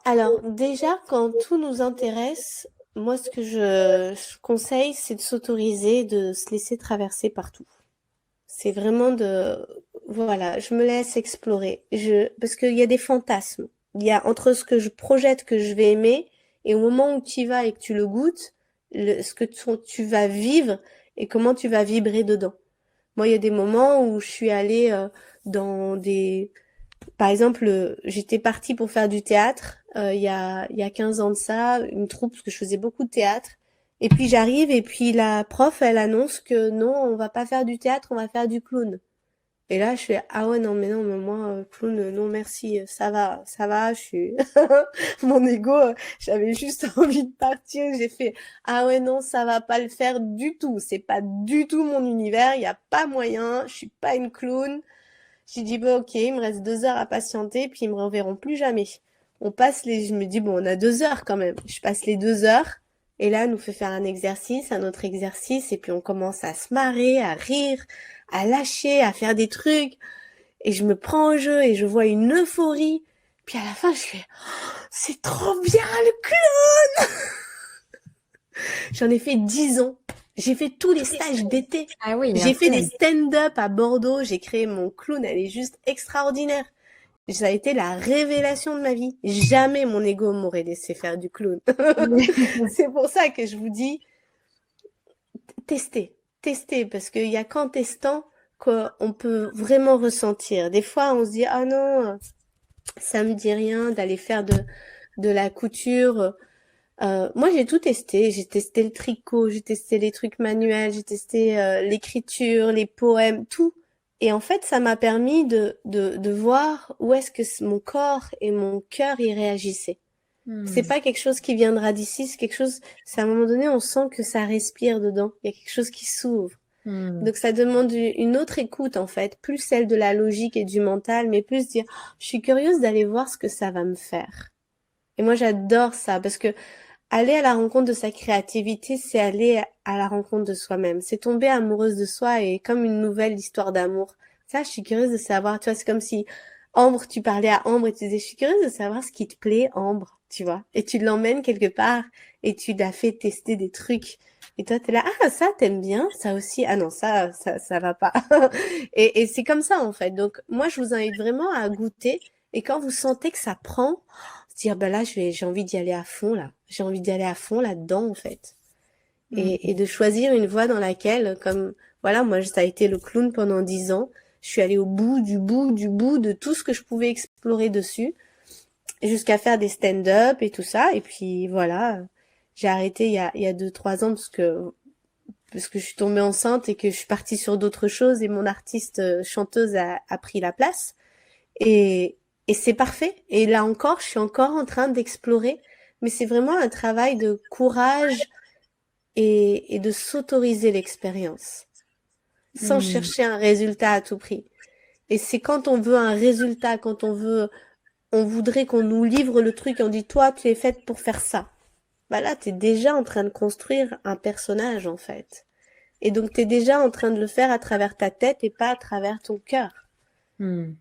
Alors, déjà, quand tout nous intéresse, moi, ce que je conseille, c'est de s'autoriser, de se laisser traverser partout. C'est vraiment voilà, je me laisse explorer. Parce qu'il y a des fantasmes. Il y a entre ce que je projette que je vais aimer et au moment où tu y vas et que tu le goûtes, ce que tu vas vivre et comment tu vas vibrer dedans. Moi, il y a des moments où je suis allée dans des par exemple, j'étais partie pour faire du théâtre il y a 15 ans de ça, une troupe, parce que je faisais beaucoup de théâtre. Et puis j'arrive et puis la prof, elle annonce que non, on va pas faire du théâtre, on va faire du clown. Et là, je fais, ah ouais, non, mais non, mais moi, clown, non, merci, ça va, je suis... Mon ego, j'avais juste envie de partir. J'ai fait, ah ouais, non, ça va pas le faire du tout. C'est pas du tout mon univers, il y a pas moyen, je suis pas une clown. J'ai dit, bah, ok, il me reste 2 heures à patienter, puis ils me reverront plus jamais. Je me dis, bon, on a 2 heures quand même. Je passe les 2 heures, et là, elle nous fait faire un autre exercice, et puis on commence à se marrer, à rire, à lâcher, à faire des trucs, et je me prends au jeu, et je vois une euphorie. Puis à la fin, je fais, c'est trop bien le clown! J'en ai fait 10 ans. J'ai fait tous les stages d'été. Ah oui, J'ai fait des incroyable. stand-up à Bordeaux. J'ai créé mon clown. Elle est juste extraordinaire. Ça a été la révélation de ma vie. Jamais mon ego m'aurait laissé faire du clown. C'est pour ça que je vous dis, testez. Testez. Parce qu'il y a qu'en testant qu'on peut vraiment ressentir. Des fois, on se dit, ah non, ça me dit rien d'aller faire de la couture. Moi, j'ai tout testé. J'ai testé le tricot, j'ai testé les trucs manuels, j'ai testé l'écriture, les poèmes, tout. Et en fait, ça m'a permis de voir où est-ce que mon corps et mon cœur y réagissaient. C'est Hmm. pas quelque chose qui viendra d'ici, c'est à un moment donné, on sent que ça respire dedans. Il y a quelque chose qui s'ouvre. Hmm. Donc ça demande une autre écoute en fait, plus celle de la logique et du mental, mais plus dire, je suis curieuse d'aller voir ce que ça va me faire. Et moi, j'adore ça parce que aller à la rencontre de sa créativité, c'est aller à la rencontre de soi-même. C'est tomber amoureuse de soi et comme une nouvelle histoire d'amour. Ça, je suis curieuse de savoir. Tu vois, c'est comme si Ambre, tu parlais à Ambre et tu disais, je suis curieuse de savoir ce qui te plaît, Ambre, tu vois. Et tu l'emmènes quelque part et tu l'as fait tester des trucs. Et toi, t'es là, ah, ça, t'aimes bien, ça aussi. Ah non, ça va pas. Et c'est comme ça, en fait. Donc, moi, je vous invite vraiment à goûter. Et quand vous sentez que ça prend, se dire, bah là, j'ai envie d'y aller à fond, là. J'ai envie d'y aller à fond là-dedans, en fait. Et Hmm. de choisir une voie dans laquelle, comme, voilà, moi, ça a été le clown pendant 10 ans. Je suis allée au bout, du bout, du bout de tout ce que je pouvais explorer dessus, jusqu'à faire des stand-up et tout ça. Et puis, voilà, j'ai arrêté il y a 2, 3 ans parce que je suis tombée enceinte et que je suis partie sur d'autres choses et mon artiste chanteuse a pris la place. Et, et c'est parfait. Et là encore, je suis encore en train d'explorer. Mais c'est vraiment un travail de courage et de s'autoriser l'expérience, sans Hmm. chercher un résultat à tout prix. Et c'est quand on veut un résultat, on voudrait qu'on nous livre le truc et on dit, toi, tu es faite pour faire ça. Bah là, t'es déjà en train de construire un personnage, en fait. Et donc, t'es déjà en train de le faire à travers ta tête et pas à travers ton cœur. Hmm.